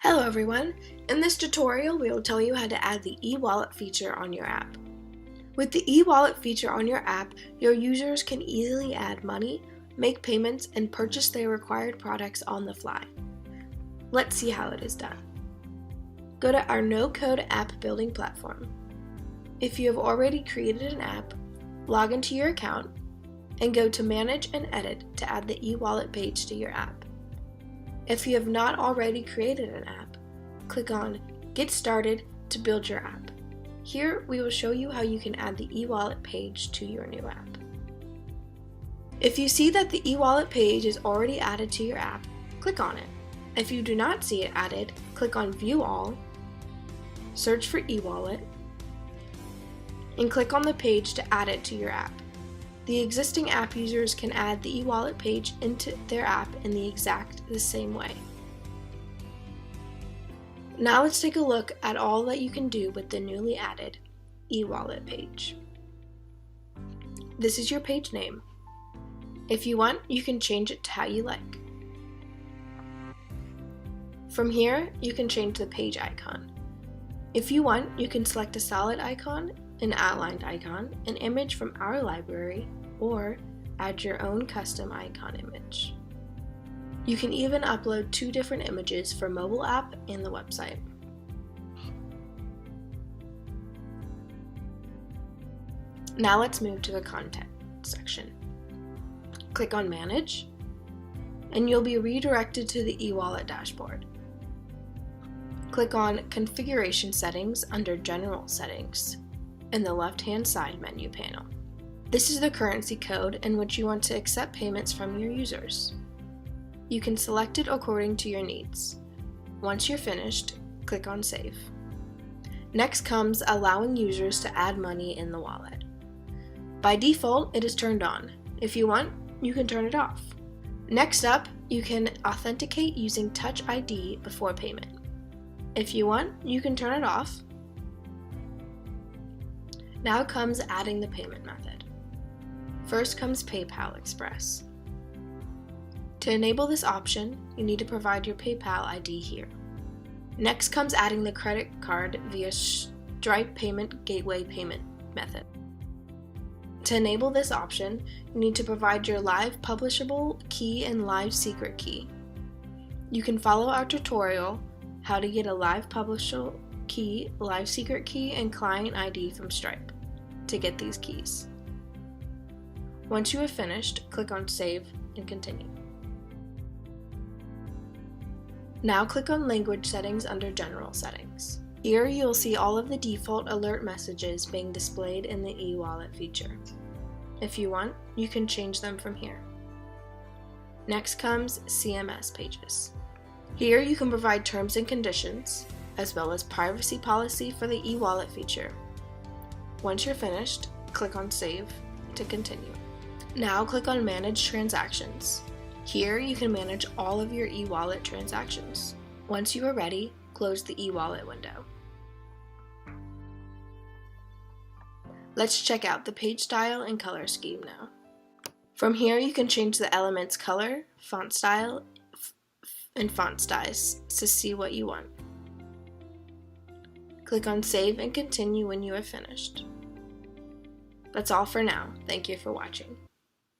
Hello everyone! In this tutorial we will tell you how to add the e-wallet feature on your app. With the e-wallet feature on your app, your users can easily add money, make payments, and purchase their required products on the fly. Let's see how it is done. Go to our no-code app building platform. If you have already created an app, log into your account and go to Manage and Edit to add the e-wallet page to your app. If you have not already created an app, click on Get Started to build your app. Here we will show you how you can add the e-wallet page to your new app. If you see that the e-wallet page is already added to your app, click on it. If you do not see it added, click on View All, search for e-wallet, and click on the page to add it to your app. The existing app users can add the e-wallet page into their app in the same way. Now let's take a look at all that you can do with the newly added e-wallet page. This is your page name. If you want, you can change it to how you like. From here, you can change the page icon. If you want, you can select a solid icon, an outlined icon, an image from our library, or add your own custom icon image. You can even upload 2 different images for mobile app and the website. Now let's move to the content section. Click on Manage, and you'll be redirected to the e-wallet dashboard. Click on Configuration Settings under General Settings in the left-hand side menu panel. This is the currency code in which you want to accept payments from your users. You can select it according to your needs. Once you're finished, click on Save. Next comes allowing users to add money in the wallet. By default, it is turned on. If you want, you can turn it off. Next up, you can authenticate using Touch ID before payment. If you want, you can turn it off. Now comes adding the payment method. First comes PayPal Express. To enable this option, you need to provide your PayPal ID here. Next comes adding the credit card via Stripe Payment Gateway payment method. To enable this option, you need to provide your live publishable key and live secret key. You can follow our tutorial how to get a live publishable key, live secret key, and client ID from Stripe to get these keys. Once you have finished, click on Save and Continue. Now click on Language Settings under General Settings. Here you'll see all of the default alert messages being displayed in the e-wallet feature. If you want, you can change them from here. Next comes CMS pages. Here you can provide terms and conditions, as well as privacy policy for the e-wallet feature. Once you're finished, click on Save to continue. Now click on Manage Transactions. Here you can manage all of your e-wallet transactions. Once you are ready, close the e-wallet window. Let's check out the page style and color scheme now. From here you can change the element's color, font style, and font size to see what you want. Click on Save and Continue when you are finished. That's all for now. Thank you for watching.